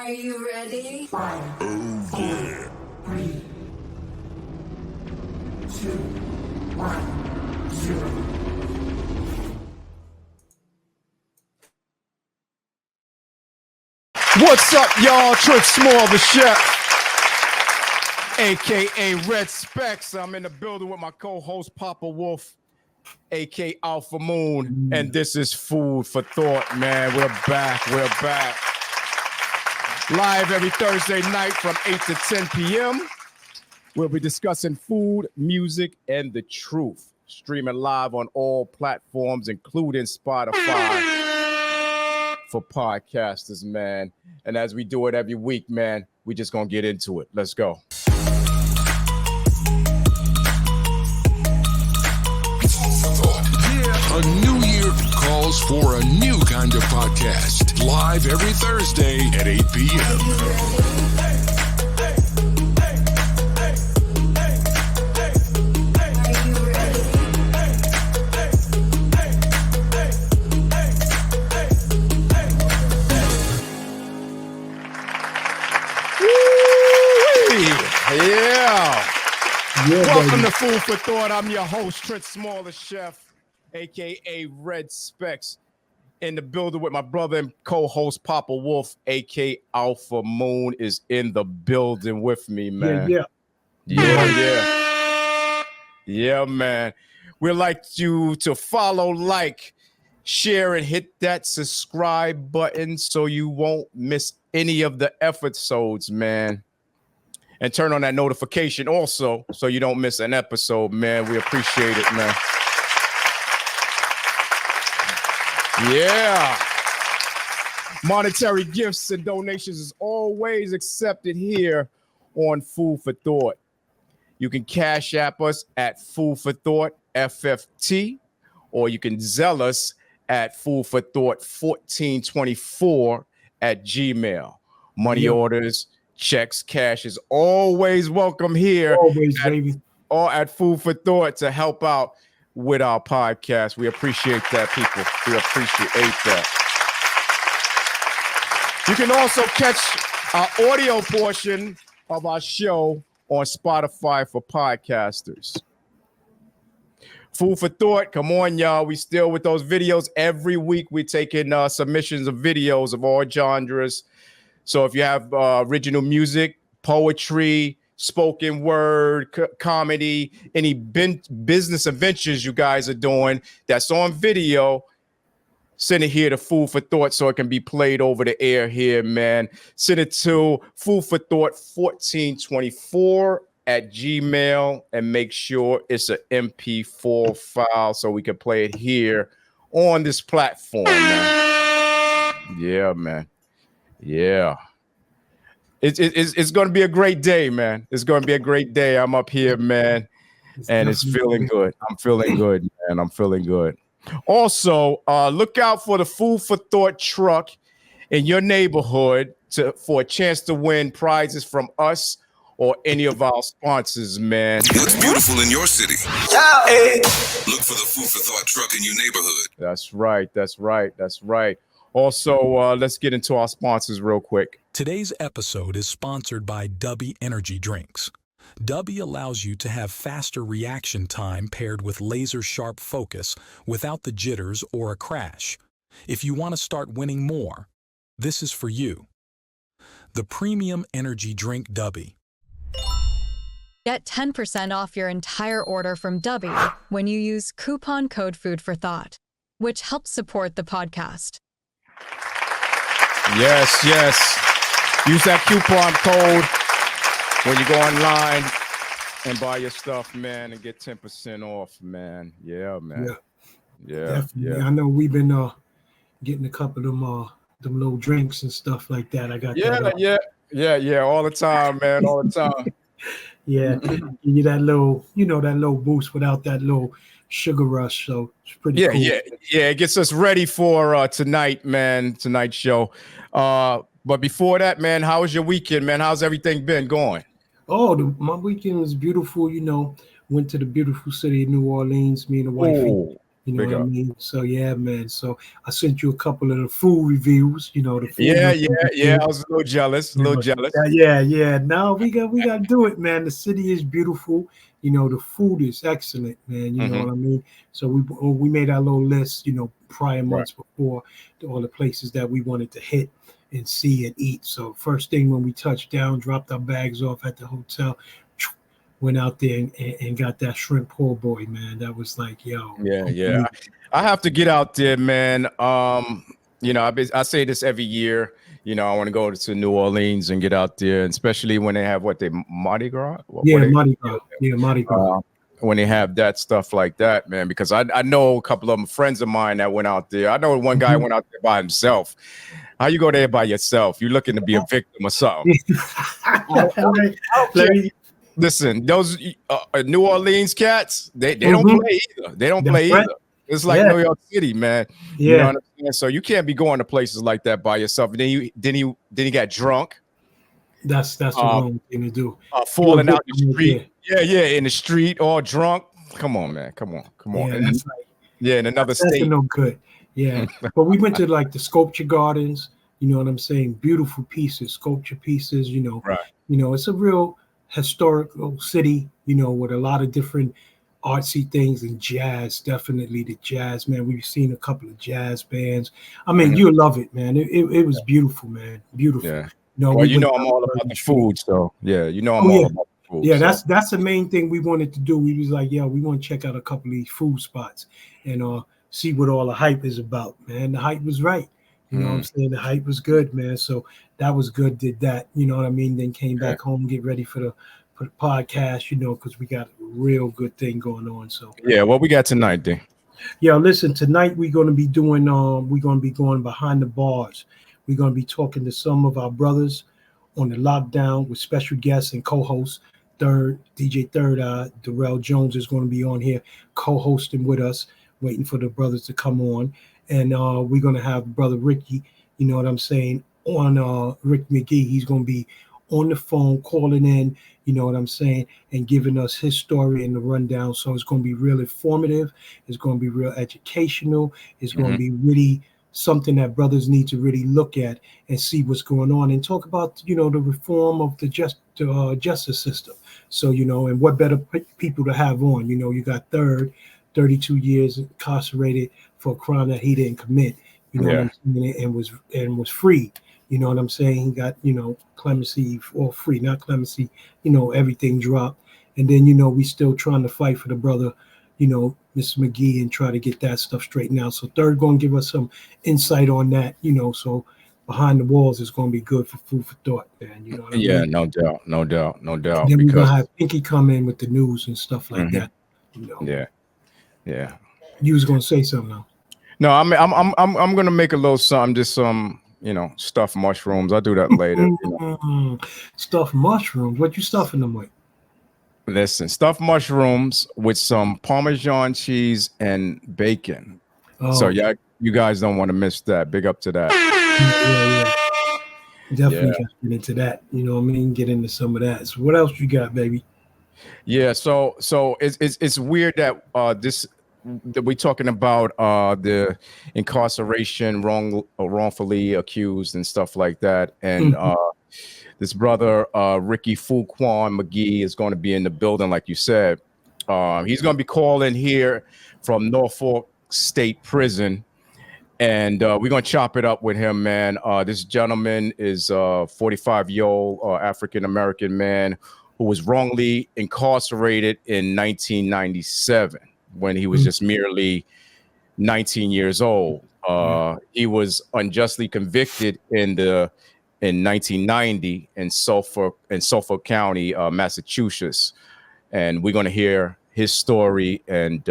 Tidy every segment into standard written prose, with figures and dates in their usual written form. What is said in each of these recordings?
Are you ready? 5, Oh, 4, yeah. 3, 2, 1, 0. What's up, y'all? Trent Small, the chef, aka Red Specs. I'm in the building with my co-host Papa Wolf, aka Alpha Moon, and this is Food for Thought, man. We're back. Live every Thursday night from 8 to 10 p.m. We'll be discussing food, music, and the truth. Streaming live on all platforms, including Spotify for podcasters, man. And as we do it every week, man, we just gonna get into it. Let's go. A new year calls for a new kind of podcast. Live every Thursday at 8 p.m. Welcome to Food for Thought. I'm your host, Trent Small, the chef, aka Red Specs, in the building with my brother and co-host Papa Wolf, aka Alpha Moon, is in the building with me, man. Yeah, man. We'd like you to follow, like, share, and hit that subscribe button so you won't miss any of the episodes, man. And turn on that notification also so you don't miss an episode, man. We appreciate it, man. Yeah. Monetary gifts and donations is always accepted here on Food for Thought. You can Cash App us at Food for Thought FFT, or you can Zelle us at Food for Thought 1424 at Gmail. Money orders, checks, cash is always welcome here. Always, baby. Or at Food for Thought to help out with our podcast. We appreciate that, people. We appreciate that. You can also catch our audio portion of our show on Spotify for podcasters. Food for Thought, come on, y'all. We still with those videos. Every week we take in submissions of videos of all genres. So if you have original music, poetry, spoken word, comedy, any business adventures you guys are doing that's on video, send it here to Food for Thought so it can be played over the air here, man. Send it to Food for Thought 1424 at Gmail and make sure it's an MP4 file so we can play it here on this platform, man. Yeah, man. Yeah. It's going to be a great day, man. It's going to be a great day. I'm up here, man, and it's feeling good. I'm feeling good, man. I'm feeling good. Also, look out for the Food for Thought truck in your neighborhood for a chance to win prizes from us or any of our sponsors, man. What's beautiful in your city? Look for the Food for Thought truck in your neighborhood. That's right. Also, let's get into our sponsors real quick. Today's episode is sponsored by Dubby Energy Drinks. Dubby allows you to have faster reaction time paired with laser-sharp focus without the jitters or a crash. If you want to start winning more, this is for you. The Premium Energy Drink Dubby. Get 10% off your entire order from Dubby when you use coupon code Food for Thought, which helps support the podcast. Yes. Use that coupon code when you go online and buy your stuff, man, and get 10% off, man. Yeah, man. Yeah. Definitely. I know we've been getting a couple of them little drinks and stuff like that. I got Yeah, all the time, man, all the time. Yeah, give you that little boost without that little sugar rush. So it's pretty cool. Yeah. It gets us ready for tonight, man. Tonight's show. But before that, man, how was your weekend, man? How's everything been going? Oh, my weekend was beautiful. Went to the beautiful city of New Orleans. Me and the wife You know Big what I up. mean? So yeah, man. So I sent you a couple of the food reviews. You know, the food. Yeah. reviews. I was a little jealous. A You little know, jealous. yeah. Now we got to do it, man. The city is beautiful. You know, the food is excellent, man. You know Mhm. what I mean. So we made our little list. You know, prior Right. months before to all the places that we wanted to hit and see and eat. So first thing when we touched down, dropped our bags off at the hotel, went out there and got that shrimp po' boy, man. That was like, yo, Yeah. I have to get out there, man. I say this every year. I want to go to New Orleans and get out there, and especially when they have they Mardi Gras. yeah, Mardi Gras, yeah, Mardi Gras. When they have that stuff like that, man. Because I know a couple of them friends of mine that went out there. I know one guy went out there by himself. How you go there by yourself? You looking to be a victim or something? Listen, those New Orleans cats, they don't play either. They don't play either. It's like New York City, man. You know what I'm saying? So you can't be going to places like that by yourself. And then you got drunk. That's the wrong thing to do. Falling out the street. Yeah, in the street, all drunk. Come on, man. Come on. Yeah, and, that's like, in another that's state. no good. Yeah, but we went to like the sculpture gardens. You know what I'm saying? Beautiful pieces, sculpture pieces. You know, Right. You know, it's a real historical city. You know, with a lot of different artsy things and jazz. Definitely the jazz, man. We've seen a couple of jazz bands. I mean, you'll love it, man. It was beautiful, man. Beautiful. Yeah. No, Well, we went I'm down all Bourbon about the Street. food, so yeah, I'm Oh, all yeah. about the food. Yeah, so. that's the main thing we wanted to do. We was like, yeah, we want to check out a couple of these food spots and see what all the hype is about, man. The hype was right. You know what I'm saying? The hype was good, man. So that was good, did that. You know what I mean? Then came back home, get ready for the podcast, you know, because we got a real good thing going on. So Yeah, what we got tonight, D? yeah, listen, tonight we're gonna be doing we're gonna be going behind the bars. We're gonna be talking to some of our brothers on the lockdown with special guests and co-hosts. DJ Third Eye, Darrell Jones is going to be on here co-hosting with us, waiting for the brothers to come on. And we're going to have brother Rickey, you know what I'm saying, on Rick McGee. He's going to be on the phone calling in, you know what I'm saying, and giving us his story and the rundown. So it's going to be real informative. It's going to be real educational. It's going to be really something that brothers need to really look at and see what's going on and talk about, you know, the reform of the justice system. So, you know, and what better people to have on? You know, you got 32 years incarcerated for a crime that he didn't commit. You know what I'm saying? And was free. You know what I'm saying? He got, you know, clemency or free, not clemency. You know, everything dropped. And then, you know, we still trying to fight for the brother, you know, Mr. McGee, and try to get that stuff straightened out. So Third going to give us some insight on that, you know. So behind the walls is going to be good for food for thought, man. You know what I mean? No doubt. And then we're going to have Pinky come in with the news and stuff like that. You know? Yeah. You was going to say something now. No, I'm gonna make a little something, just some, you know, stuffed mushrooms. I'll do that later. You know. Stuffed mushrooms. What you stuffing them with? Listen, stuffed mushrooms with some Parmesan cheese and bacon. Oh. So yeah, you guys don't want to miss that. Big up to that. Yeah. Definitely got to get into that. You know what I mean? Get into some of that. So what else you got, baby? Yeah. So it's weird that that we're talking about the incarceration, wrongfully accused and stuff like that, and this brother Rickey Fuquan McGee is going to be in the building, like you said. He's going to be calling here from Norfolk State Prison, and we're going to chop it up with him, man. This gentleman is a 45-year-old African-American man who was wrongly incarcerated in 1997 when he was just merely 19 years old. He was unjustly convicted in 1990 in Suffolk County, Massachusetts, and we're going to hear his story, and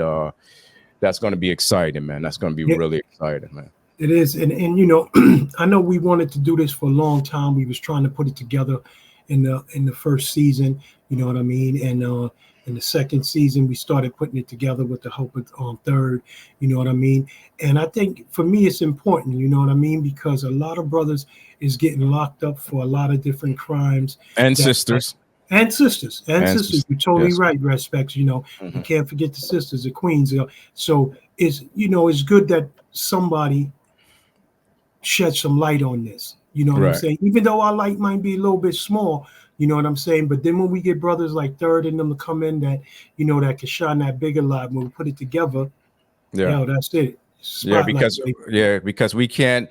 that's going to be exciting, man. That's going to be really exciting, man. It is, and you know, I know we wanted to do this for a long time. We was trying to put it together in the first season, you know what I mean, and in the second season we started putting it together with the help of Third, you know what I mean. And I think for me it's important, you know what I mean, because a lot of brothers is getting locked up for a lot of different crimes, and sisters. And sisters. You're totally right, respects. You know, Mm-hmm. you can't forget the sisters, the queens. So it's good that somebody shed some light on this. You know what I'm Right. saying? Even though our light might be a little bit small, you know what I'm saying? But then when we get brothers like Third and them to come in that, that can shine that bigger light, when we put it together, Yeah. that's it. Yeah, Spotlight. because we can't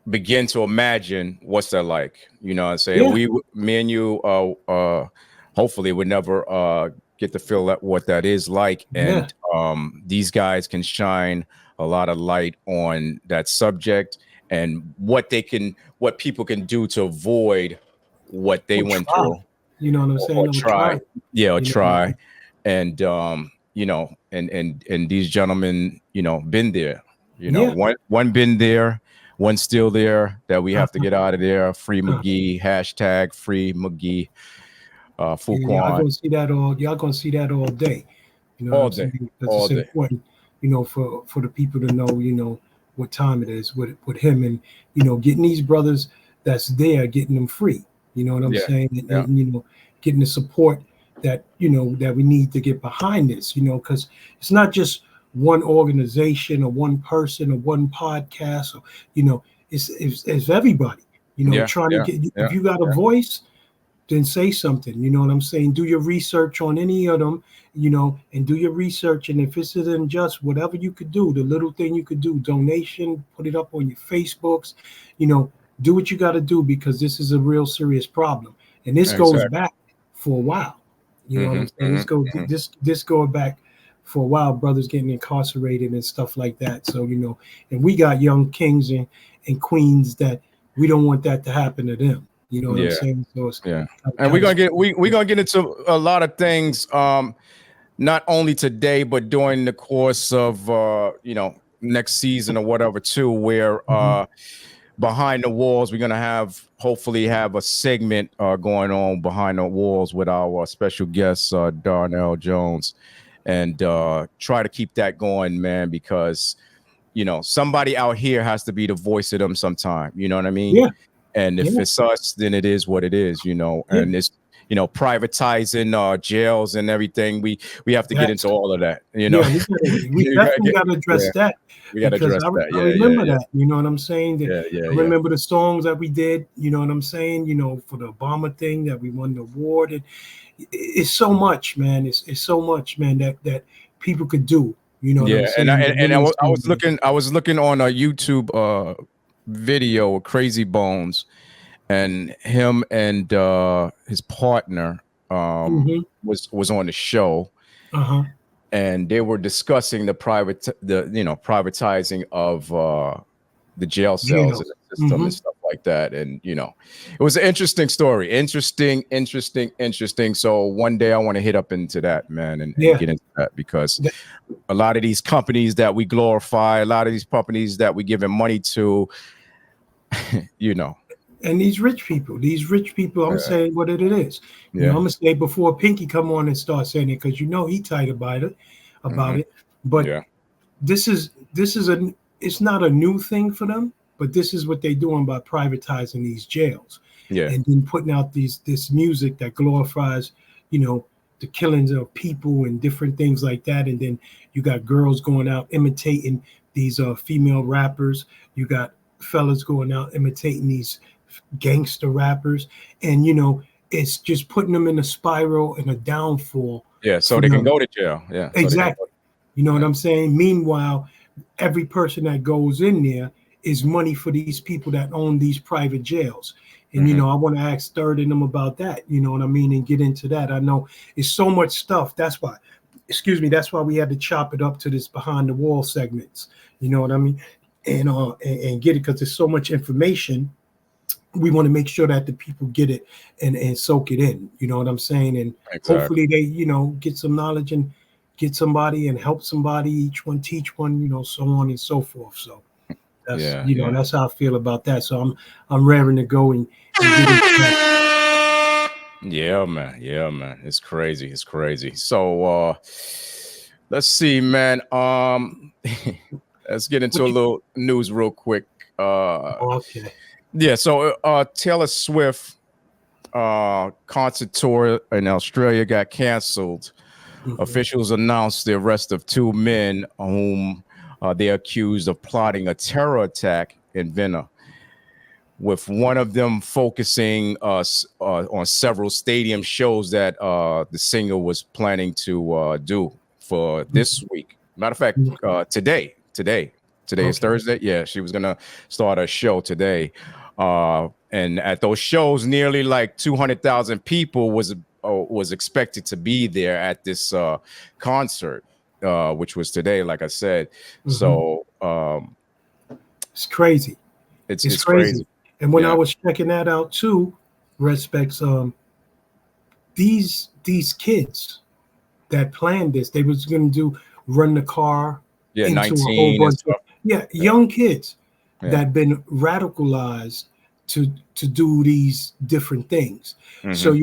begin to imagine what's that like. You know what I'm saying? Yeah. Me and you hopefully would never get to feel what that is like. Yeah. And these guys can shine a lot of light on that subject and what people can do to avoid what they Or went try. through. You know what I'm saying? Or try. Yeah, or You know, try. And and these gentlemen, been there. Yeah. One been there, one still there that we have to get out of there. Free Uh-huh. McGee, hashtag free McGee, Y'all Fuquan. gonna see that y'all gonna see that all day. You know All what I'm day. saying? Because All it's day. important, for the people to know, what time it is with him, and getting these brothers that's there, getting them free. You know what I'm Yeah, saying? yeah. And getting the support that that we need to get behind this, because it's not just one organization or one person or one podcast, or it's everybody, Yeah, trying yeah, to get, yeah, if you got a voice, then say something. You know what I'm saying? Do your research on any of them, and do your research. And if it's unjust, whatever you could do, the little thing you could do, donation, put it up on your Facebooks, do what you got to do, because this is a real serious problem. And this goes Exactly. back for a while. You know what I'm saying? Mhm. This goes back for a while, brothers getting incarcerated and stuff like that. So, and we got young kings and queens that we don't want that to happen to them. You know what I'm Yeah. saying? So it's Yeah. And we're gonna get into a lot of things, not only today, but during the course of next season or whatever too, where behind the walls, we're gonna hopefully have a segment going on behind the walls with our special guest Darnell Jones, and try to keep that going, man, because somebody out here has to be the voice of them sometime. You know what I mean? Yeah. And if Yeah. it's us, then it is what it is, Yeah. and it's privatizing jails and everything. We have to get into all of that, Yeah, we definitely got to address that, we got to because address that. I Yeah, remember yeah, that. You know what I'm saying? yeah. I remember the songs that we did. You know what I'm saying? For the Obama thing that we won the award. And it's so much, man. It's so much, man, that people could do. You know what I'm Yeah, saying? I was looking on a YouTube video of Crazy Bones, and him and his partner was on the show, and they were discussing privatizing of the jail cells and the system and stuff like that. And it was an interesting story. Interesting. So one day I want to hit up into that, man, and get into that, because a lot of these companies that we glorify, a lot of these companies that we giving money to, and these rich people, I'm saying what it is. I'm gonna say before Pinky come on and start saying it, because he tight about it. But this is it's not a new thing for them, but this is what they're doing by privatizing these jails, and then putting out this music that glorifies, the killings of people and different things like that. And then you got girls going out imitating these female rappers. You got fellas going out imitating these gangster rappers, and it's just putting them in a spiral and a downfall. Yeah, so they can go to jail. Yeah, exactly. You know what I'm saying? Meanwhile, every person that goes in there is money for these people that own these private jails. And I want to ask Third and them about that. You know what I mean? And get into that. I know it's so much stuff. That's why we had to chop it up to this behind the wall segments. You know what I mean? And get it, because there's so much information. We want to make sure that the people get it and soak it in. You know what I'm saying? And hopefully they, get some knowledge and get somebody and help somebody, each one teach one, so on and so forth. So that's that's how I feel about that. So I'm raring to go and get into that. Yeah, man. It's crazy. So let's see, man. Let's get into a little news real quick. Okay. Yeah, so Taylor Swift concert tour in Australia got canceled Officials announced the arrest of 2 men whom they accused of plotting a terror attack in Vienna, with one of them focusing on several stadium shows that the singer was planning to do for this week. Matter of fact, today is Thursday. Yeah, she was gonna start a show today, and at those shows, nearly like 200,000 people was expected to be there at this concert, which was today, like I said. So it's crazy. It's crazy. And when I was checking that out too, respects, these kids that planned this, they was going to run the car into 19 a whole bunch of young kids that been radicalized to do these different things. So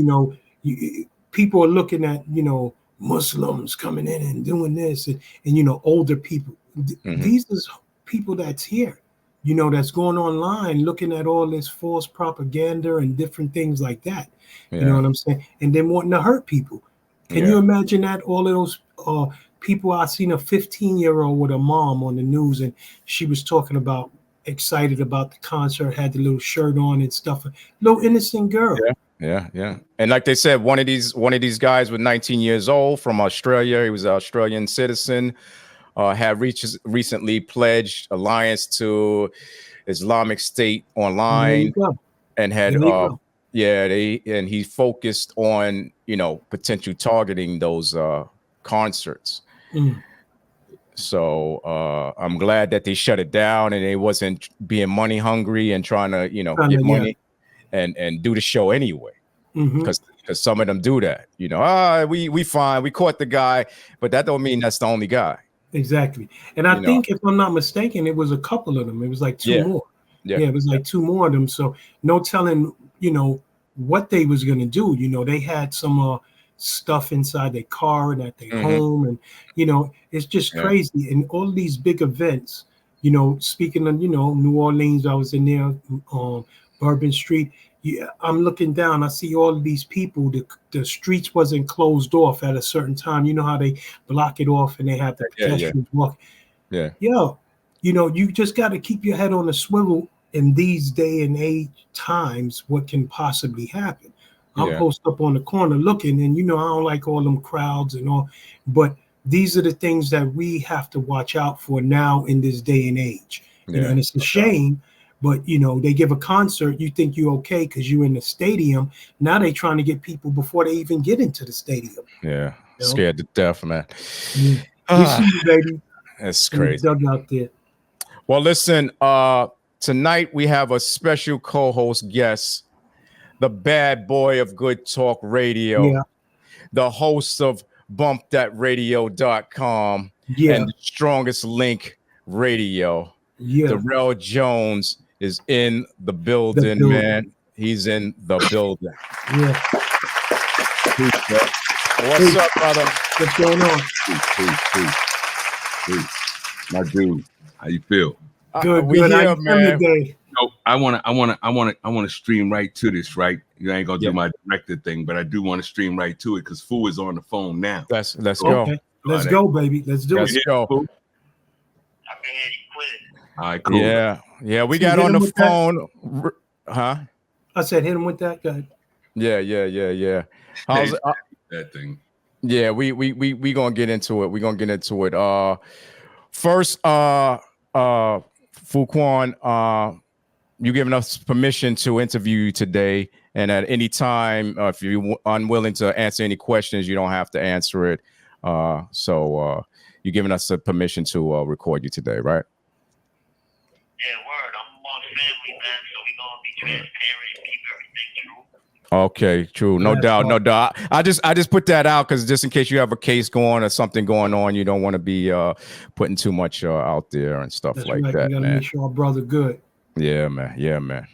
people are looking at Muslims coming in and doing this, and older people. These is people that's here, that's going online looking at all this false propaganda and different things like that. You know what I'm saying? And then wanting to hurt people. Can you imagine that? All of those people, I seen a 15-year-old with a mom on the news, and she was talking about excited about the concert, had the little shirt on and stuff. Little innocent girl. Yeah. And like they said, one of these guys was 19 years old from Australia. He was an Australian citizen. Had recently pledged alliance to Islamic State online, and had he focused on potential targeting those concerts. So I'm glad that they shut it down and they wasn't being money hungry and trying to get money and do the show anyway, because some of them do that. We fine, we caught the guy, but that don't mean that's the only guy. Exactly. And I think, if I'm not mistaken, it was a couple of them. It was like two more. It was like two more of them. So no telling, what they was going to do. They had some stuff inside their car and at their home. And, it's just crazy. And all these big events, speaking of, New Orleans, I was in there, Bourbon Street. I'm looking down. I see all of these people. The streets wasn't closed off at a certain time. You know how they block it off and they have the pedestrians walk. You just got to keep your head on a swivel in these day and age times. What can possibly happen? I'm posted up on the corner looking, and I don't like all them crowds and all, but these are the things that we have to watch out for now in this day and age. And it's a shame. But they give a concert, you think you're okay because you're in the stadium. Now they trying to get people before they even get into the stadium. Scared to death, man. We see you, baby. That's crazy. Dug out there. Well, listen, tonight we have a special co-host guest, the bad boy of Good Talk Radio, the host of BumpThatRadio.com and the Strongest Link Radio. Darrell Jones is in the building, man. He's in the building. What's up, brother? What's going on? Peace. My dude, how you feel? Good. Here, man. No, I want to stream right to this, right? You ain't gonna do my director thing, but I do want to stream right to it because Fu is on the phone now. Let's go. Let's go, baby. Let's do it. Let's go. I can hear you quit. All right, cool. Yeah, we got on the phone. Huh? I said, hit him with that guy. Yeah. How's that thing? Yeah, we gonna get into it. We're gonna get into it. First, Fuquan, you giving us permission to interview you today, and at any time, if you're unwilling to answer any questions, you don't have to answer it. So you're giving us a permission to record you today, right? Yeah, word. I'm amongst family, man, so we gonna be transparent and keep everything true. Okay, true. No doubt. I just put that out because just in case you have a case going or something going on, you don't want to be putting too much out there and stuff like that. We gotta make sure our brother good. Yeah, man.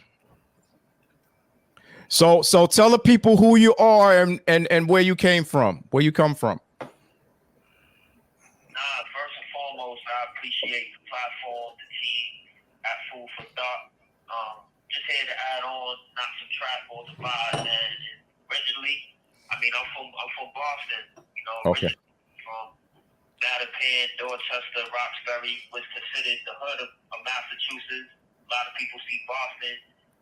So tell the people who you are and where you came from. Where you come from. First and foremost, I appreciate the platform, the team at Food for Thought. Just here to add on, not subtract or divide. And originally, I'm from Boston. Okay. Mattapan, Dorchester, Roxbury was considered the hood of Massachusetts. A lot of people see Boston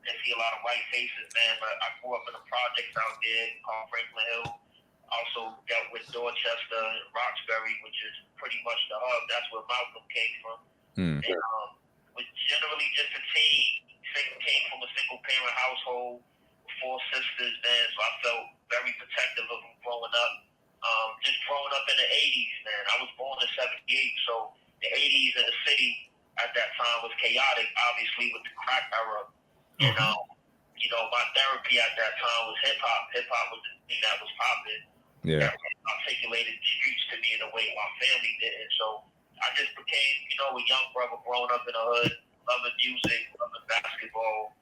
and see a lot of white faces, man. But I grew up in the projects out there called Franklin Hill. Also dealt with Dorchester and Roxbury, which is pretty much the hub. That's where Malcolm came from. And was generally just a came from a single parent household with 4 sisters, man. So I felt very protective of them growing up. Just growing up in the 80s, man. I was born in 78, so the 80s in the city at that time was chaotic, obviously, with the crack era. And, you know, my therapy at that time was hip-hop. Hip-hop was the thing that was popping. Yeah. That articulated the streets to me in a way my family didn't. So I just became, you know, a young brother growing up in the hood, loving music, loving basketball.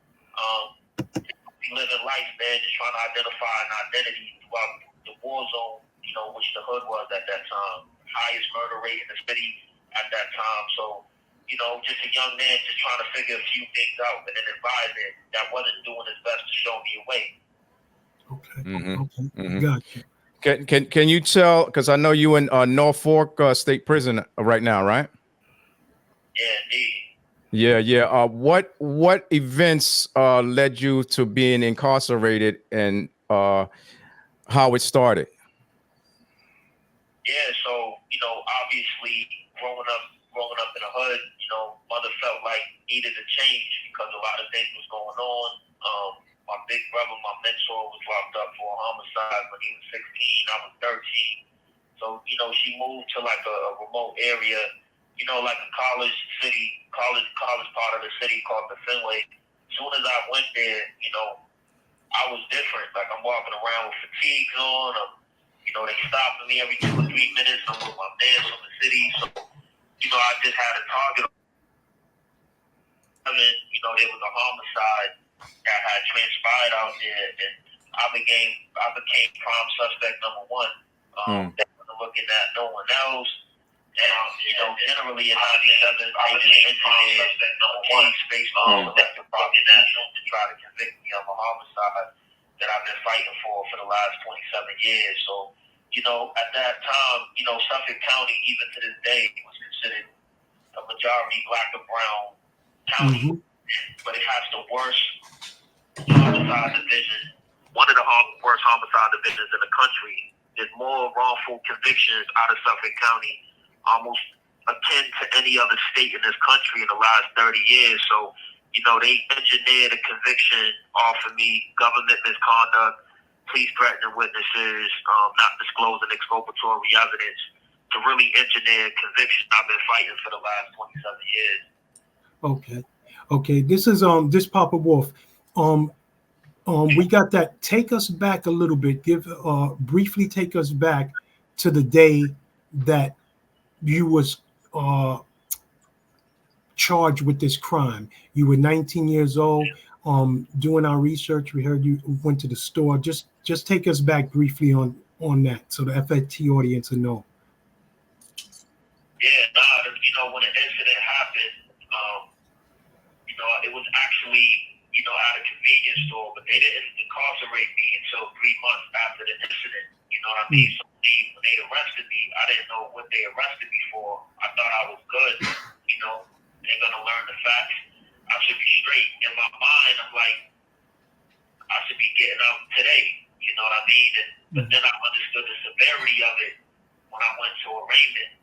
Living life, man, just trying to identify an identity throughout the war zone, you know, which the hood was at that time. Highest murder rate in the city at that time. So, you know, just a young man just trying to figure a few things out in an environment that wasn't doing its best to show me a way. Okay. Gotcha. Can you tell, because I know you in Norfolk State Prison right now, right? Yeah, indeed. Yeah. What events led you to being incarcerated, and how it started? Yeah, so, you know, obviously growing up in the hood, you know, mother felt like needed a change because a lot of things was going on. My big brother, my mentor, was locked up for a homicide when he was 16. I was 13. So, you know, she moved to like a remote area, you know, like a college part of the city called the Fenway. As soon as I went there, you know, I was different. Like I'm walking around with fatigues on. You know, they stopping me every 2 or 3 minutes. I'm with my man from the city. So, you know, I just had a target. You know, there was a homicide that had transpired out there, and I became prime suspect number 1. They were looking at no one else. And, you know, generally in 97, they just entered a case based on selective prosecution to try to convict me of a homicide that I've been fighting for the last 27 years. So, you know, at that time, you know, Suffolk County, even to this day, was considered a majority black or brown county, but it has the worst homicide division, one of the worst homicide divisions in the country. There's more wrongful convictions out of Suffolk County, almost akin to any other state in this country in the last 30 years. So, you know, they engineered a conviction off of me, government misconduct, police threatening witnesses, not disclosing exculpatory evidence, to really engineer a conviction I've been fighting for the last 27 years. Okay. This is this Papa Wolf. We got that. Take us back a little bit. Briefly take us back to the day that you was charged with this crime. You were 19 years old. Doing our research, we heard you went to the store. Just take us back briefly on that, so the FFT audience will know. Yeah, you know, when the incident happened, you know, it was actually, you know, at a convenience store, but they didn't incarcerate me until 3 months after the incident. You know what I mean? So when they arrested me, I didn't know what they arrested me for. I thought I was good. You know, they're gonna learn the facts. I should be straight. In my mind, I'm like, I should be getting out today. You know what I mean? But then I understood the severity of it when I went to arraignment.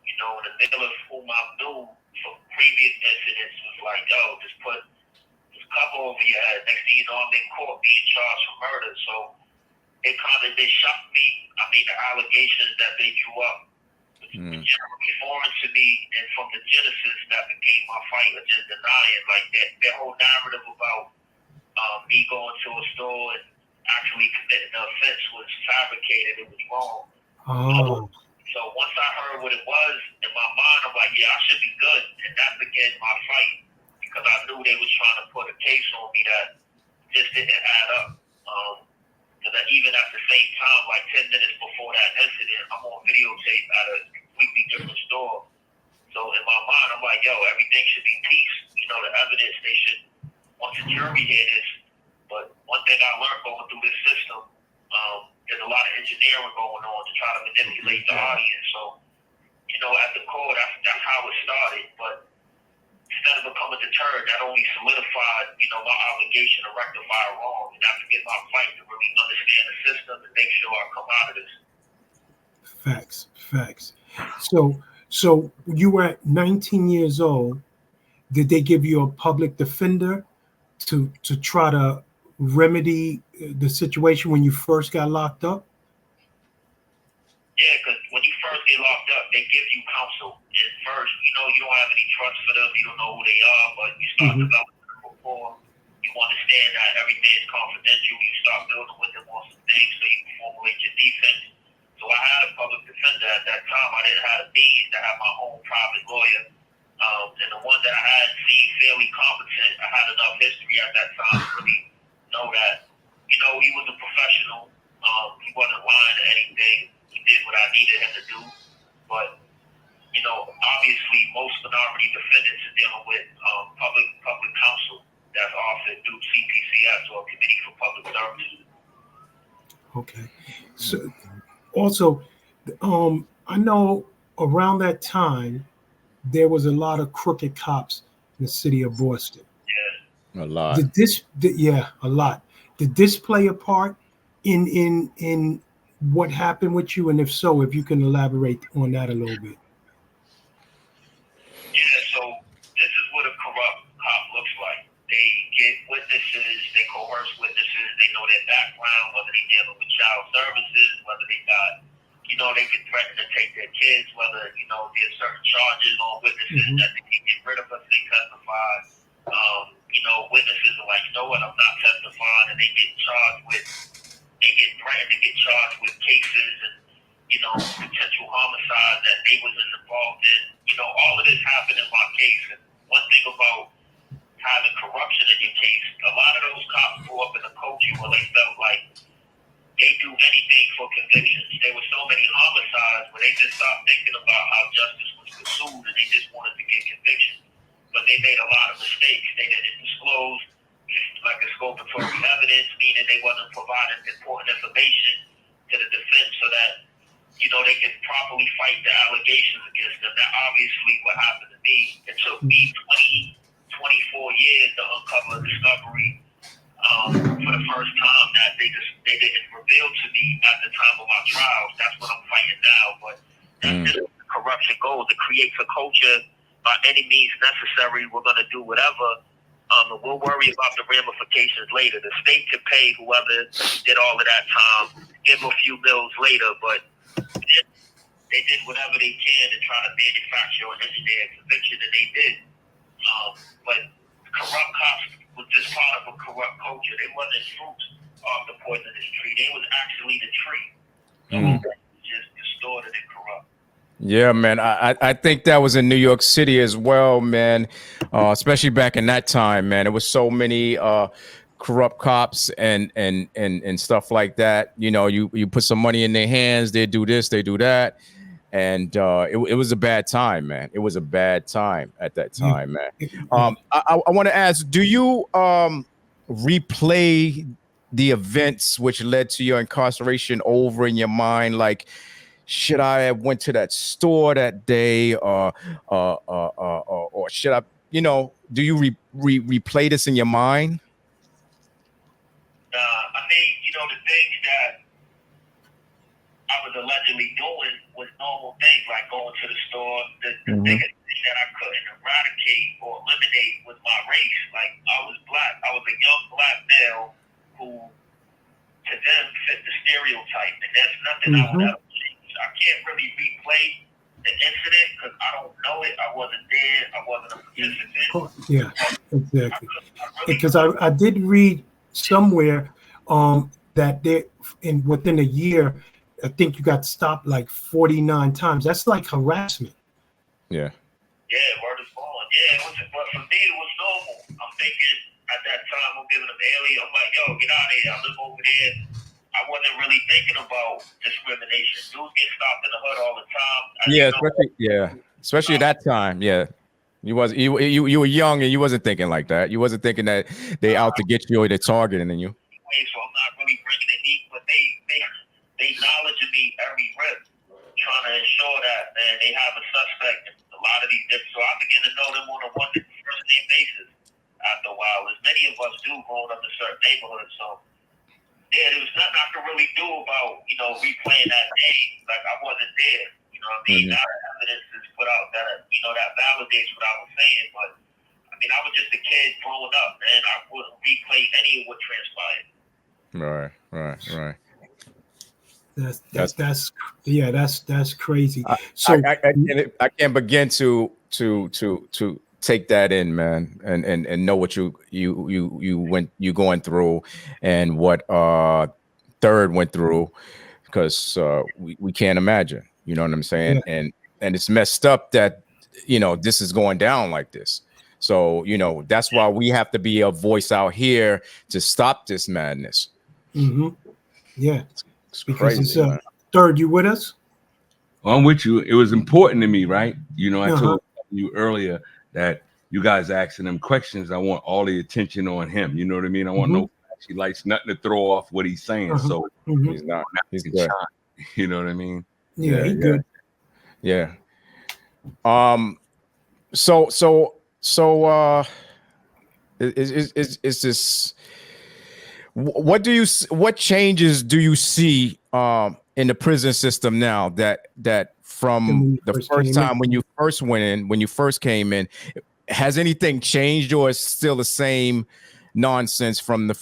You know, and the dealer whom I knew from previous incidents was like, yo, just put this cover over your head. Next thing you know, I'm in court being charged for murder. So it they shocked me. I mean, the allegations that they drew up was generally foreign to me, and from the genesis that became my fight of just denying, like that whole narrative about me going to a store and actually committing the offense was fabricated. It was wrong. So once I heard what it was, in my mind, I'm like, yeah, I should be good. And that began my fight, because I knew they was trying to put a case on me that just didn't add up. Because even at the same time, like 10 minutes before that incident, I'm on videotape at a completely different store. So in my mind, I'm like, yo, everything should be peace. You know, the evidence, they should, once the jury hear this. But one thing I learned going through this system, there's a lot of engineering going on to try to manipulate the audience. So, you at the core, that's how it started. But instead of becoming deterred, that only solidified, my obligation to rectify wrong and not forget my fight to really understand the system and make sure I come out of this. Facts. So you were at 19 years old. Did they give you a public defender to try to remedy the situation when you first got locked up? Yeah, because when you first get locked up, they give you counsel. And first, you don't have any trust for them. You don't know who they are, but you start developing rapport. You understand that everything is confidential. You start building with them on some things so you can formulate your defense. So I had a public defender at that time. I didn't have means to have my own private lawyer. And the one that I had seemed fairly competent. I had enough history at that time to really know that, he was a professional. He wasn't lying to anything. He did what I needed him to do. But, obviously most minority defendants are dealing with public counsel that's offered through CPCS or Committee for Public Services. Okay. So also, I know around that time, there was a lot of crooked cops in the city of Boston. Yeah. A lot. A lot. Did this play a part in what happened with you? And if so, if you can elaborate on that a little bit. Yeah, so this is what a corrupt cop looks like. They get witnesses, they coerce witnesses, they know their background, whether they're dealing with child services, whether they got, they can threaten to take their kids, whether, there's certain charges on witnesses that they can get rid of if they testify. Witnesses are like, I'm not testifying, and they get threatened to get charged with cases and, potential homicides that they was involved in. All of this happened in my case. And one thing about having corruption in your case, a lot of those cops grew up in a culture where they felt like they do anything for convictions. There were so many homicides where they just stopped thinking about how justice was pursued and they just wanted to get convictions. But they made a lot of mistakes. They didn't disclose like exculpatory evidence, meaning they wasn't providing important information to the defense so that, they could properly fight the allegations against them. That obviously what happened to me. It took me 24 years to uncover a discovery for the first time that they didn't reveal to me at the time of my trials. That's what I'm fighting now. But that's just corruption goes. It creates a culture by any means necessary. We're going to do whatever. And we'll worry about the ramifications later. The state could pay whoever did all of that time, give a few bills later, but they did whatever they can to try to manufacture or engineer a conviction, and they did. But corrupt cops was just part of a corrupt culture. They wasn't fruits off the poisonous tree. They was actually the tree. So it was just distorted and corrupt. Yeah, man. I think that was in New York City as well, man. Especially back in that time, man. There was so many corrupt cops and stuff like that. You put some money in their hands, they do this, they do that. And it was a bad time, man. It was a bad time at that time, man. I want to ask, do you replay the events which led to your incarceration over in your mind? Like, should I have went to that store that day, or should I? Do you replay this in your mind? I mean, the things that I was allegedly doing was normal things, like going to the store. The biggest thing that I couldn't eradicate or eliminate was my race. Like, I was black. I was a young black male who, to them, fit the stereotype, and there's nothing I would ever change. I can't really replay the incident because I don't know it. I wasn't there. I wasn't a participant. Yeah, exactly. Because I did read somewhere that within a year, I think you got stopped like 49 times. That's like harassment. Yeah. Yeah, word is born. Yeah, but for me, it was normal. I'm thinking at that time, I'm giving them alien. I'm like, yo, get out of here. I live over there. I wasn't really thinking about discrimination. Dudes get stopped in the hood all the time. Especially at that time. Yeah. You were young and you wasn't thinking like that. You wasn't thinking that they out to get you or they're targeting you. So I'm not really bringing the heat, but they acknowledge me every rip. trying to ensure that, man, they have a suspect in a lot of these different. So I begin to know them on a first name basis after a while, as many of us do growing up in certain neighborhoods. So yeah, there was nothing I could really do about, replaying that day. Like I wasn't there. You know what I mean? Now that evidence is put out that, that validates what I was saying. But I mean, I was just a kid growing up, man. I wouldn't replay any of what transpired. Right. That's crazy. So I can't begin to take that in, man, and know what you going through and what Third went through, because we can't imagine. You know what I'm saying? Yeah. And it's messed up that this is going down like this. So that's why we have to be a voice out here to stop this madness. Mm-hmm. Yeah, it's because crazy, it's Third, you with us? Well, I'm with you. It was important to me, right? I told you earlier that you guys asking him questions. I want all the attention on him. You know what I mean? I want no flashy lights, nothing to throw off what he's saying. So he's not. He's good. You know what I mean? Yeah, he's good. Yeah. So is this? What changes do you see in the prison system now that from the first time when you first went in, when you first came in, has anything changed, or is still the same nonsense from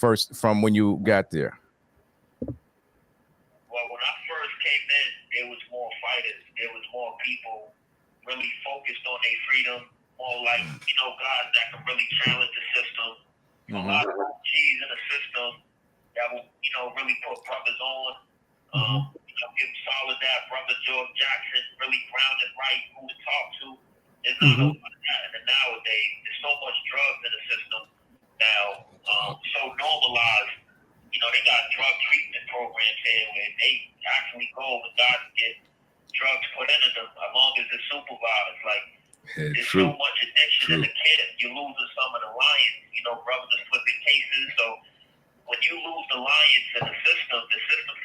when you got there? Well, when I first came in, there was more fighters. There was more people really focused on their freedom, more like, guys that can really challenge the system. A lot of G's in the system that will, really put brothers on. Give solid that brother George Jackson, really grounded right, who to talk to. There's not a lot of that in the nowadays. There's so much drugs in the system now, so normalized. They got drug treatment programs here where they actually go and guys get drugs put into them as long as it's supervised. Like, there's so much addiction in the kid. You're losing some of the lions. Brothers are flipping cases. So when you lose the lions in the system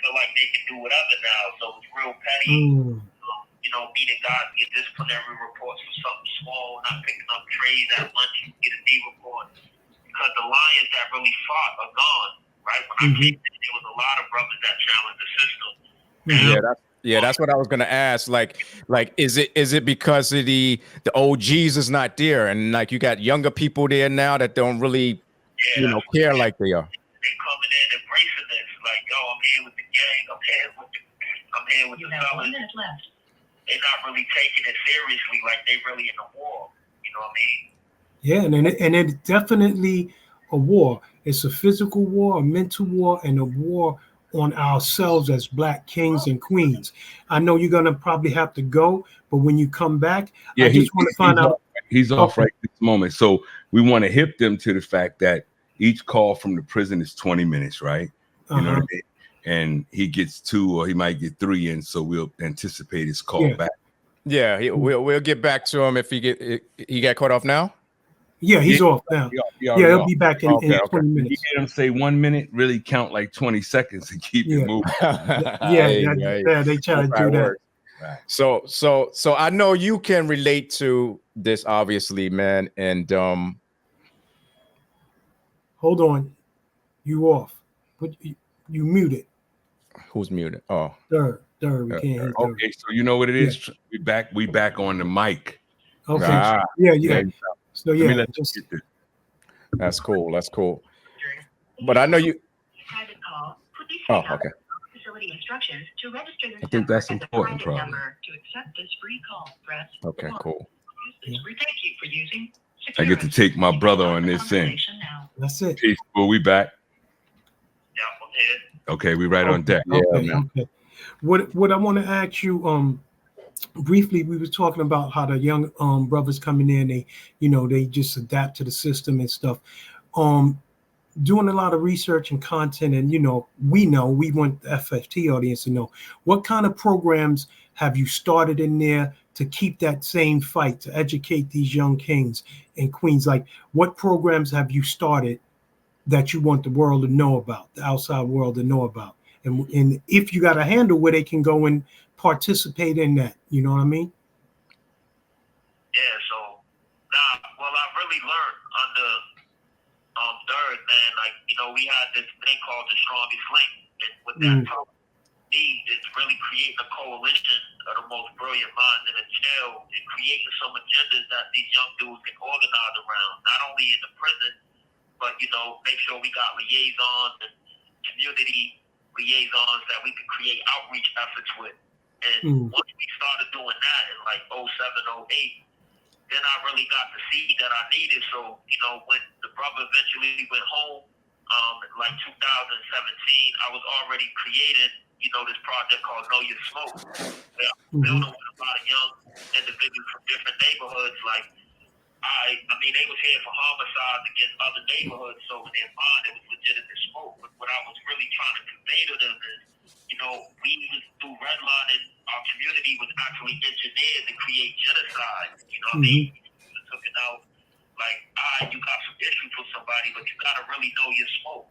feel like they can do whatever now. So it's real petty. Meeting guys get disciplinary reports for something small, not picking up trays at lunch, you get a D report. Because the lions that really fought are gone, right? When I came in, there was a lot of brothers that challenged the system. That's what I was gonna ask. Like, is it because of the OGs is not there, and like you got younger people there now that don't really care like they are? They coming in embracing this, like, yo, I'm here with the gang, I'm here with the fellas. 1 minute left. They're not really taking it seriously, like they really in a war. You know what I mean? Yeah, and it's definitely a war. It's a physical war, a mental war, and a war on ourselves as Black kings and queens. I know you're gonna probably have to go, but when you come back, I just want to find out. He's off right this moment, so we want to hip them to the fact that each call from the prison is 20 minutes, right? You know what I mean? And he gets 2 or he might get 3 in, so we'll anticipate his call back. Yeah, we'll get back to him if he got cut off now. Yeah, he's off now. He'll be back in 20 minutes. You hear him say 1 minute, really count like 20 seconds and keep it moving. They try to do that. Right. So I know you can relate to this, obviously, man. And hold on, you off? But you muted. Who's muted? Oh, Third. We can't hear. Okay, so you know what it is. Yeah. We back on the mic. Okay. Yeah. So that's cool. But I know you. Private call. Okay. Facility instructions to register this I think that's important, probably. number to accept this free call. Press Okay, 1. cool. Thank you for using. I get to take my brother on this end. That's it. Peace. Well, we back. Yeah, I'm here. Okay, we right on deck. Okay. What I want to ask you, briefly, we were talking about how the young brothers coming in, they just adapt to the system and stuff. Doing a lot of research and content, and we want the FFT audience to know what kind of programs have you started in there to keep that same fight, to educate these young kings and queens. Like, what programs have you started that you want the world to know about, the outside world to know about? And if you got a handle where they can go and participate in that, you know what I mean? Yeah, so well, I really learned under Third, man. Like, we had this thing called the Strongest Link, and what that taught me is really creating a coalition of the most brilliant minds in a jail and creating some agendas that these young dudes can organize around, not only in the prison, but make sure we got liaisons and community liaisons that we can create outreach efforts with. And once we started doing that in like 07, 08, then I really got the seed that I needed. So, when the brother eventually went home, in like 2017, I was already creating, this project called Know Your Smoke. Where I was building with a lot of young individuals from different neighborhoods. Like, I mean, they was here for homicides against other neighborhoods, so in their mind, it was legitimate smoke. But what I was really trying to convey to them is, we was through redlining, our community was actually engineered to create genocide. You know what I mean? We took it out like, you got some issues with somebody, but you got to really know your smoke.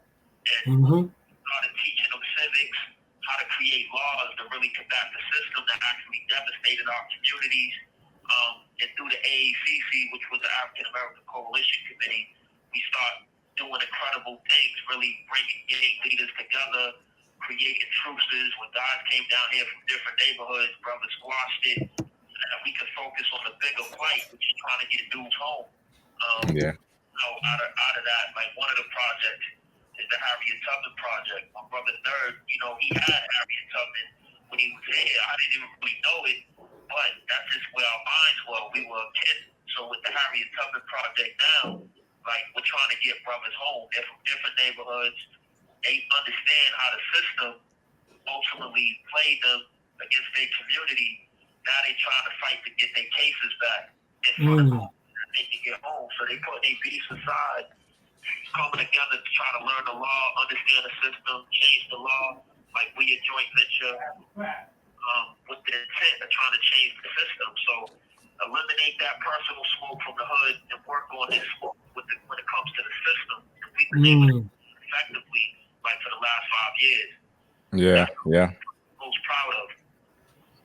And started teaching them civics, how to create laws to really combat the system that actually devastated our communities. And through the AACC, which was the African American Coalition Committee, we started doing incredible things, really bringing gang leaders together, creating truces. When guys came down here from different neighborhoods, brothers squashed it, so that we could focus on the bigger fight, which is trying to get dudes home. Out of that, like one of the projects is the Harriet Tubman Project. My brother Third, he had Harriet Tubman when he was here. I didn't even really know it, but that's just where our minds were. We were kids. So with the Harriet Tubman Project now, like, we're trying to get brothers home. They're from different neighborhoods. They understand how the system ultimately played them against their community. Now they're trying to fight to get their cases back in front of them. They can get home. So they put their beefs aside, coming together to try to learn the law, understand the system, change the law. Like, we a joint venture with the intent of trying to change the system. So eliminate that personal smoke from the hood and work on this smoke when it comes to the system. We've been able to do it effectively, like, for the last 5 years. Yeah. Most proud of.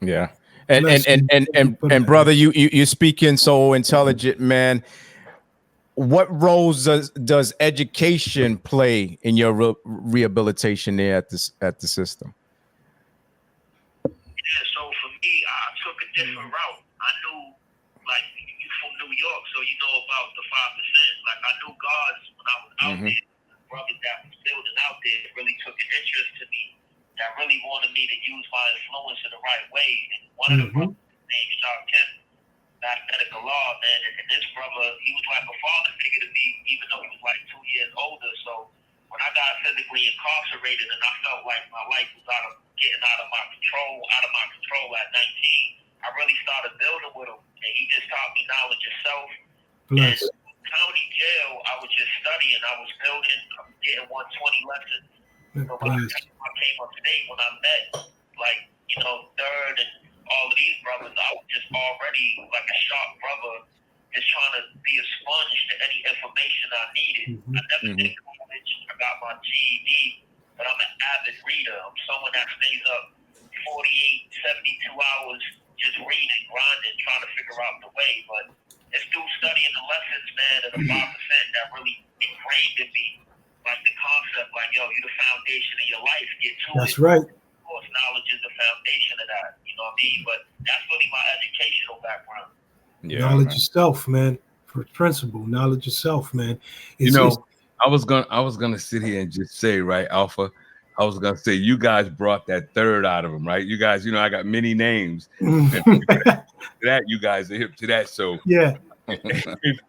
Yeah. And brother, you're speaking so intelligent, man. What roles does education play in your rehabilitation there at the system? Yeah, so for me, I took a different route. I knew, like, you from New York, so you know about the 5%. Like, I knew guards when I was out there. Brothers that was building out there really took an interest to me. That really wanted me to use my influence in the right way. And one of the brothers named Sean Kemp, mathematical law, man. And this brother, he was like a father figure to me, even though he was like 2 years older. So when I got physically incarcerated and I felt like my life was getting out of my control at 19, I really started building with him. And he just taught me knowledge of self. And county jail, I was just studying. I was building, getting 120 lessons. So when I came upstate, when I met, like, Third and all of these brothers, I was just already like a sharp brother, just trying to be a sponge to any information I needed. I never did college. I got my GED, but I'm an avid reader. I'm someone that stays up 48, 72 hours just reading, grinding, trying to figure out the way. But it's through studying the lessons, man, of the 5% that really ingrained in me. Like the concept, like, yo, you the foundation of your life. Get to it. That's right. Of course, knowledge is the foundation of that. You know what I mean? But that's really my educational background. Yeah, knowledge yourself, man. For principle, knowledge yourself, man. I was gonna sit here and just say, right, Alpha. I was gonna say you guys brought that third out of him, right? You guys, I got many names. That you guys are hip to that, so yeah.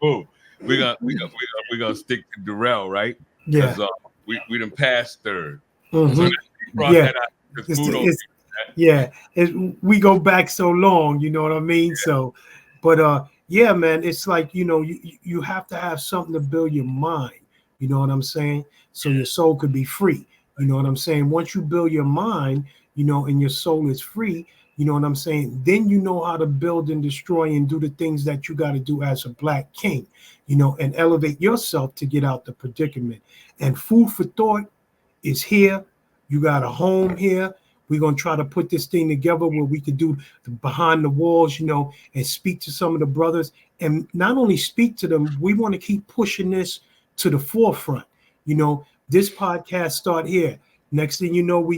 Cool. We're gonna stick to Darrell, right? Yeah. We done passed Third. Mm-hmm. So brought that out. We go back so long, you know what I mean? Yeah. So, but yeah, man, it's like, you have to have something to build your mind, you know what I'm saying? So your soul could be free, you know what I'm saying? Once you build your mind, and your soul is free, you know what I'm saying? Then you know how to build and destroy and do the things that you got to do as a black king, and elevate yourself to get out the predicament. And Food for Thought is here. You got a home here. We're going to try to put this thing together where we could do the behind the walls, and speak to some of the brothers. And not only speak to them, we want to keep pushing this to the forefront. This podcast start here. Next thing you know,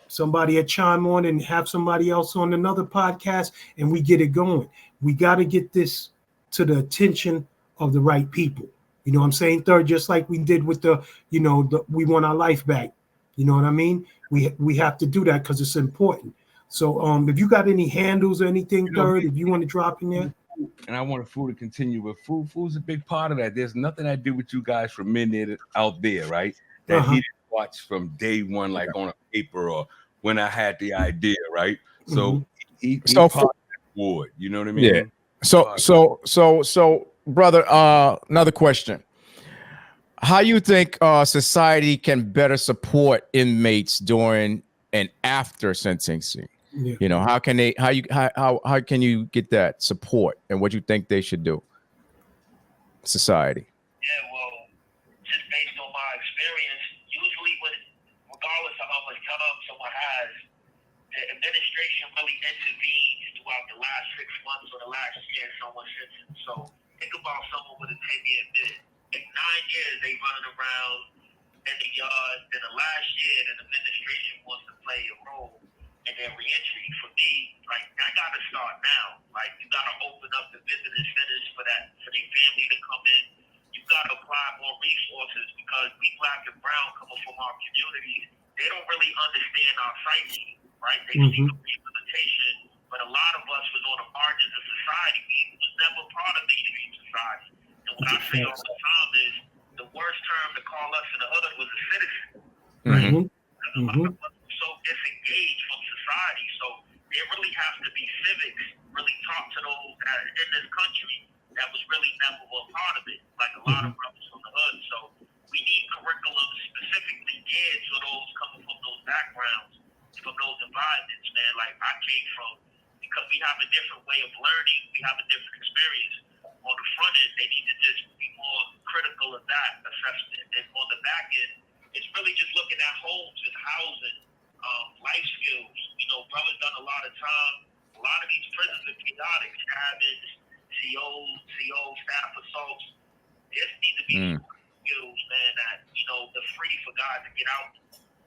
somebody will chime on and have somebody else on another podcast, and we get it going. We got to get this to the attention of the right people. You know what I'm saying? Third, just like we did with we want our life back. You know what I mean? We have to do that because it's important. So if you got any handles or anything, Third, if you want to drop in there. And I want Food to continue, but Food's a big part of that. There's nothing I do with you guys from midnight out there, right? That he didn't watch from day one, like on a paper or when I had the idea, right? So he part of that board, you know what I mean? Yeah. So, brother, another question. How you think society can better support inmates during and after sentencing? Yeah. How can you get that support, and what you think they should do? Society. Yeah, well, just based on my experience, usually regardless of how much time someone has, the administration really intervenes throughout the last 6 months or the last year someone's sentence. So think about someone with a 10-year bid. In 9 years, they running around in the yard. Then the last year, the administration wants to play a role in their reentry. For me, like, that got to start now. Like, you got to open up the visitor centers for their family to come in. You got to apply more resources because we Black and brown coming from our communities, they don't really understand our psyche, right? They see the rehabilitation, but a lot of us was on the margins of society. We was never part of mainstream society. And what I say all the time is the worst term to call us in the hood was a citizen. Right? A lot of us were so disengaged from society. So there really has to be civics really taught to those that in this country that was really never a part of it, like a lot of brothers from the hood. So we need curriculum specifically geared to those coming from those backgrounds, from those environments, man. Like I came from, because we have a different way of learning, we have a different experience. On the front end, they need to just be more critical of that assessment. And on the back end, it's really just looking at homes and housing, life skills. Brothers done a lot of time. A lot of these prisons are chaotic. Cabins, COs, staff assaults. There need to be skills, man, that, they're free for guys to get out.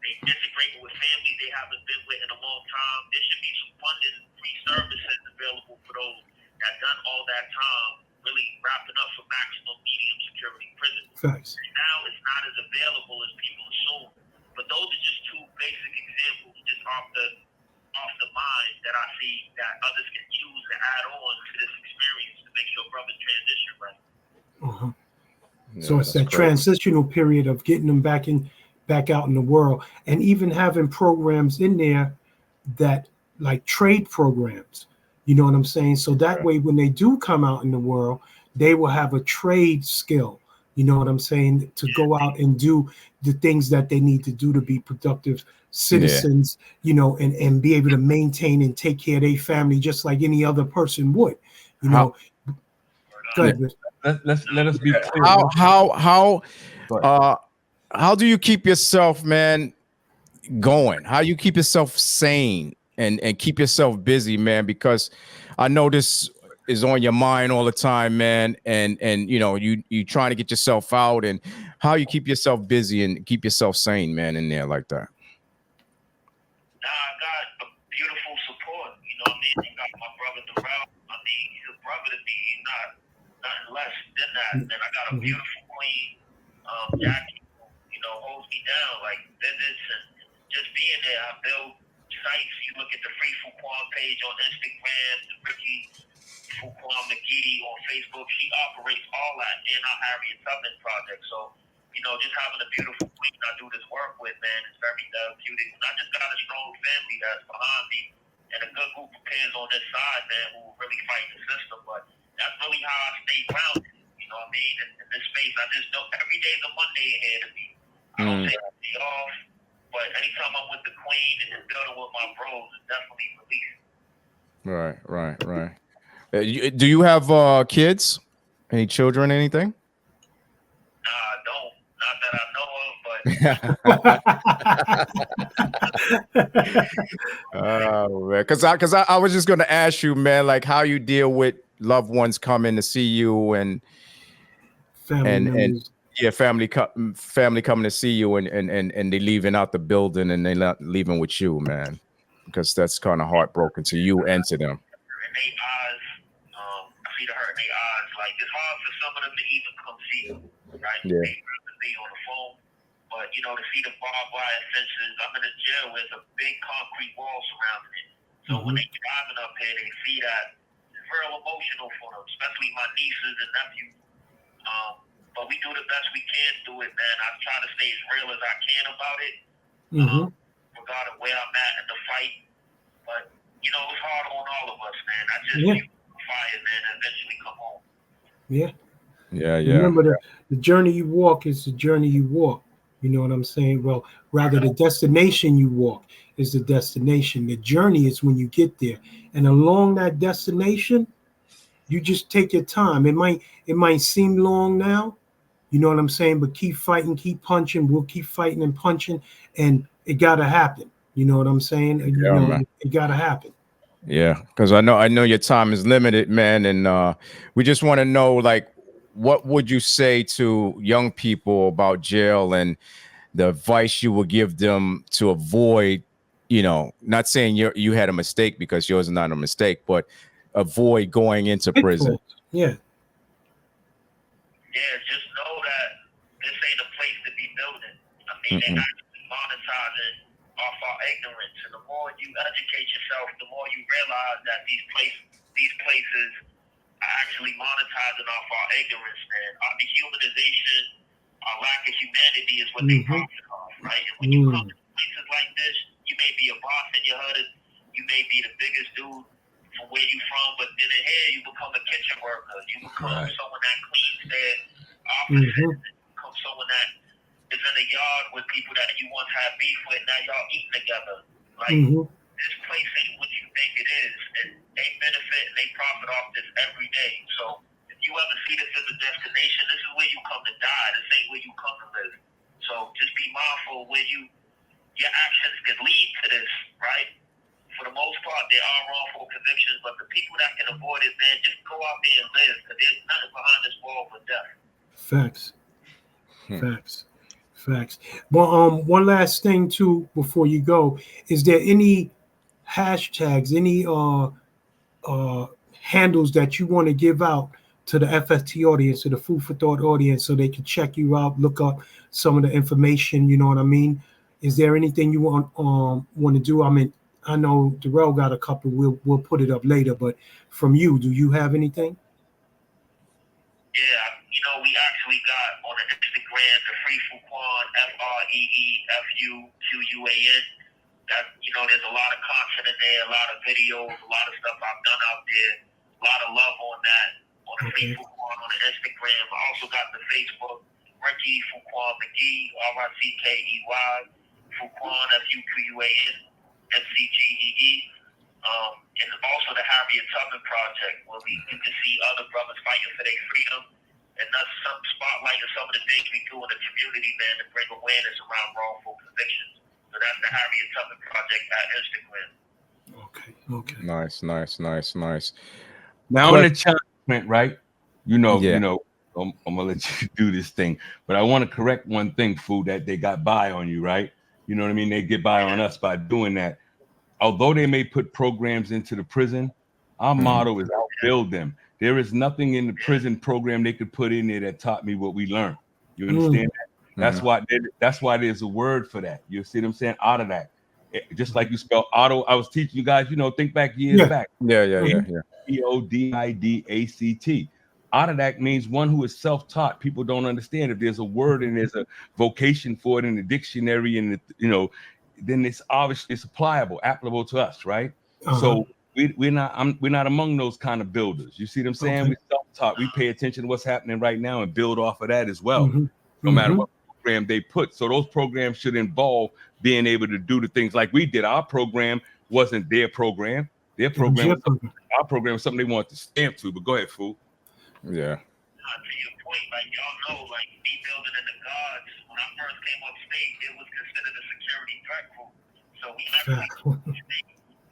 They integrate with families they haven't been with in a long time. There should be some funding, free services available for those that done all that time, really wrapping up for maximum medium security prison. Thanks. Now it's not as available as people assume. But those are just two basic examples just off the mind that I see that others can use to add on to this experience to make your brother's transition right. So it's that transitional period of getting them back out in the world, and even having programs in there that like trade programs. You know what I'm saying? So that way, when they do come out in the world, they will have a trade skill. You know what I'm saying? To go out and do the things that they need to do to be productive citizens, and be able to maintain and take care of their family just like any other person would. Go ahead, let us be clear. How do you keep yourself, man, going? How do you keep yourself sane and keep yourself busy, man? Because I know this is on your mind all the time, man, and you trying to get yourself out, and how you keep yourself busy and keep yourself sane, man, in there like that. I got a beautiful support. You know what I mean? I got my brother Darrell. I mean, he's a brother to me, not nothing less than that. And then I got a beautiful queen, Jackie, holds me down, like visits and just being there. I build sites. You look at the Free Fuquan page on Instagram, the Rickey, Fuquan, McGee on Facebook. She operates all that in our Harriet Tubman project. So, just having a beautiful queen I do this work with, man, is very therapeutic. And I just got a strong family that's behind me and a good group of kids on this side, man, who really fight the system. But that's really how I stay grounded. You know what I mean? In this space, I just know every day is a Monday in here to me. I don't take a day off, but anytime I'm with the queen and building with my bros, it's definitely releasing. Right. Do you have kids? Any children? Anything? Nah, I don't. Not that I know of, but Oh man, because I was just gonna ask you, man, like how you deal with loved ones coming to see you Family and members. yeah, family coming to see you and they leaving out the building and they not leaving with you, man, because that's kind of heartbroken to you and to them. And they eyes, I see the hurt in their eyes. Like it's hard for some of them to even come see you, right? Yeah. They rather be on the phone, but you know, to see the barbed wire fences. I'm in a jail with a big concrete wall surrounding it. So when they driving up here, they see that. It's real emotional for them, especially my nieces and nephews. But we do the best we can do it, man. I try to stay as real as I can about it, regarding where I'm at in the fight. But you know, it's hard on all of us, man. I just keep fighting, man, and eventually come home. Yeah. Remember, the journey you walk is the journey you walk. You know what I'm saying? Well, rather the destination you walk is the destination. The journey is when you get there. And along that destination, you just take your time. It might seem long now, you know what I'm saying? But keep fighting, keep punching. We'll keep fighting and punching, and it gotta happen. You know what I'm saying? Man. It gotta happen. Yeah, because I know your time is limited, man, and we just want to know, like, what would you say to young people about jail and the advice you would give them to avoid, not saying you had a mistake because yours is not a mistake, but avoid going into prison. Yeah. Yeah, just know that this ain't a place to be building. I mean, they're actually monetizing off our ignorance. And the more you educate yourself, the more you realize that these places are actually monetizing off our ignorance, man. Our dehumanization, our lack of humanity is what they profit off, right? And when you come to places like this, you may be a boss in your hood, you may be the biggest dude from where you from, but then in here you become a kitchen worker, you become someone that cleans their offices, you become someone that is in the yard with people that you once had beef with, now y'all eating together. Like this place ain't what you think it is, and they benefit and they profit off this every day. So if you ever see this as a destination, this is where you come to die. This ain't where you come to live. So just be mindful where your actions can lead to this, right? For the most part, there are wrongful convictions, but the people that can avoid it, man, just go out there and live, because there's nothing behind this wall but death. Facts. Well, one last thing too before you go, is there any hashtags, any handles that you want to give out to the FFT audience, to the Food for Thought audience, so they can check you out, look up some of the information? You know what I mean? Is there anything you want to do? I mean, I know Darrell got a couple. We'll put it up later. But from you, do you have anything? Yeah, we actually got on the Instagram the Free Fuquan, FREEFUQUAN. That there's a lot of content in there, a lot of videos, a lot of stuff I've done out there. A lot of love on that on the Free Fuquan on the Instagram. I also got the Facebook Rickey Fuquan McGee, RICKEY, Fuquan FUQUAN. MCGEE, and also the Harriet Tubman Project, where you can see other brothers fighting for their freedom, and that's some spotlighting some of the things we do in the community, man, to bring awareness around wrongful convictions. So that's the Harriet Tubman Project at Instagram. Okay. Nice. Now on the challenge, right? I'm gonna let you do this thing, but I want to correct one thing, Food, that they got by on you, right? You know what I mean? They get by on us by doing that. Although they may put programs into the prison, our motto is outbuild them. There is nothing in the prison program they could put in there that taught me what we learned. You understand that? That's why there's a word for that. You see what I'm saying? Autodidact. Just like you spell auto. I was teaching you guys, think back years back. Yeah. Autodidact. Autodidact means one who is self-taught. People don't understand if there's a word and there's a vocation for it in the dictionary, and then it's obviously it's applicable to us, right? So we're not among those kind of builders. You see what I'm saying? We're self-taught. We pay attention to what's happening right now and build off of that as well, no matter what program they put. So those programs should involve being able to do the things like we did. Our program wasn't their program. Our program was something they wanted to stamp to. But go ahead, Fool. Yeah. To your point, like y'all know, like me building in the gods when I first came upstate, it was considered a security threat group. So we actually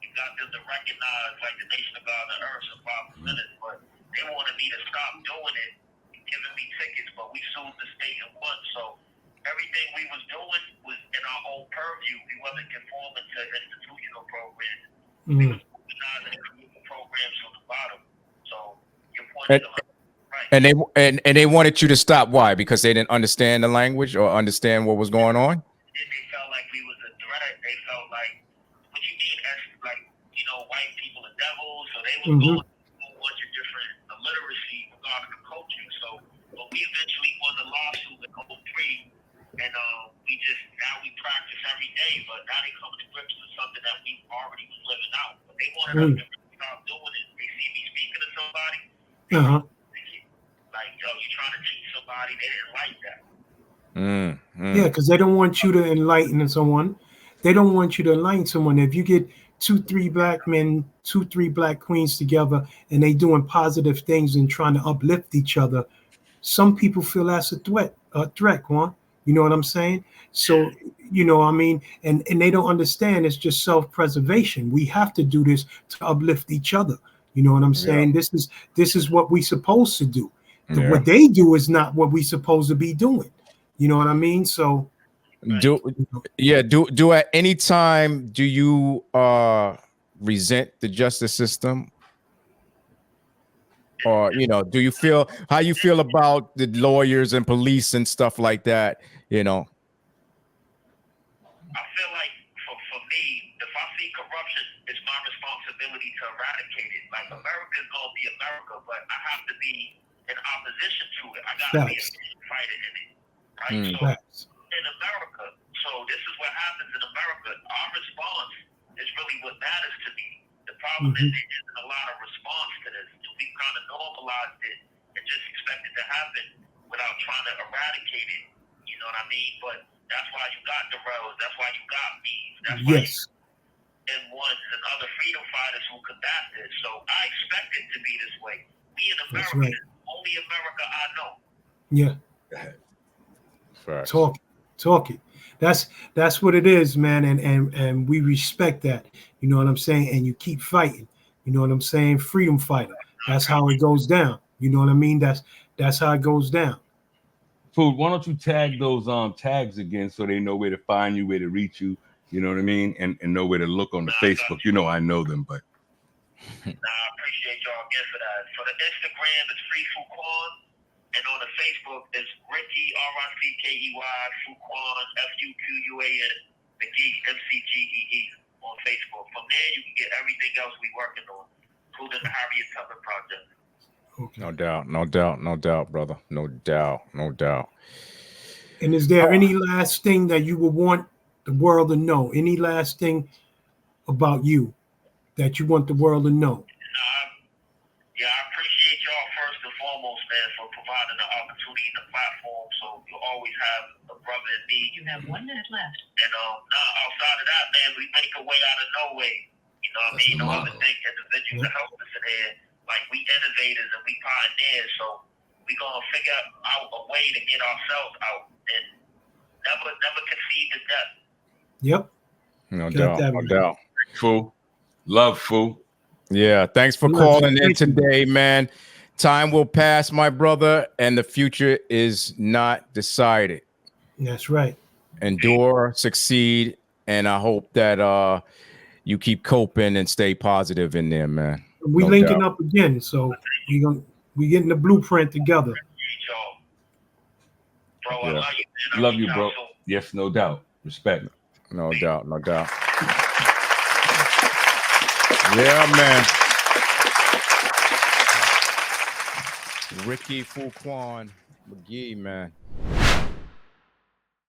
we got them to recognize like the Nation of God and Earth survived minutes, but they wanted me to stop doing it, giving me tickets, but we sued the state and won. So everything we was doing was in our own purview. We wasn't conforming to institutional programs. We was organizing and creating programs from the bottom. So your point is right. And they wanted you to stop. Why? Because they didn't understand the language or understand what was going on? They felt like we was a threat. They felt like, what you mean as like, you know, white people are devils. So they was going through a bunch of different illiteracy regarding the culture. So, but we eventually won the lawsuit in 03, and now we practice every day. But now they come to grips with something that we already was living out. But they wanted us to stop doing it. They see me speaking to somebody. Like, yo, you trying to teach somebody? They didn't like that. Yeah, because they don't want you to enlighten someone. They don't want you to enlighten someone. If you get 2-3 black men, 2-3 black queens together, and they doing positive things and trying to uplift each other, some people feel that's a threat, Juan. You know what I'm saying? So, you know, I mean, and they don't understand it's just self-preservation. We have to do this to uplift each other. You know what I'm saying? Yeah. This is what we supposed to do. What they do is not what we supposed to be doing. You know what I mean? So do at any time do you resent the justice system? Or, you know, do you feel how you feel about the lawyers and police and stuff like that, you know? I feel like for me, if I see corruption, it's my responsibility to eradicate it. Like, America's gonna be America, but I have to be in opposition to it. I gotta be a fighter in it. Right? So in America, so this is what happens in America. Our response is really what matters to me. The problem is there isn't a lot of response to this. We kind of normalized it and just expect it to happen without trying to eradicate it. You know what I mean? But that's why you got the rebels. That's why you got me. That's why you M1s and other freedom fighters who combat this. So I expect it to be this way. We in America, this is the only America I know. Yeah. Talk it. That's what it is, man. And we respect that. You know what I'm saying? And you keep fighting. You know what I'm saying? Freedom fighter. That's how it goes down. You know what I mean? That's how it goes down. Food, why don't you tag those tags again so they know where to find you, where to reach you, you know what I mean? And know where to look on the Facebook. You know I know them, but I appreciate y'all again for that. For the Instagram, it's Free Fuquan. And on the Facebook, it's Rickey, Rickey, Fuquan, Fuquan, McGee, McGee on Facebook. From there, you can get everything else we working on, including the Harriet Tubman Project. Okay. No doubt, brother. No doubt. And is there any last thing that you would want the world to know? Any last thing about you that you want the world to know? Yeah, I appreciate y'all first and foremost, man, for providing the opportunity and the platform. So you'll always have a brother in me. You have 1 minute left. And outside of that, man, we make a way out of no way. You know what I mean? No other thing individuals that help us in here. Like, we innovators and we pioneers, so we gonna figure out a way to get ourselves out and never concede to death. Yep. No doubt. Fool. Love, Fool. Yeah, thanks for calling in today, man. Time will pass, my brother, and the future is not decided. That's right. Endure, succeed, and I hope that you keep coping and stay positive in there, man. We linking up again, so we getting the blueprint together. Bro, I love you, man. Love you, bro. Yes, no doubt. Respect. No doubt. Yeah, man. Rickey Fuquan, McGee, man.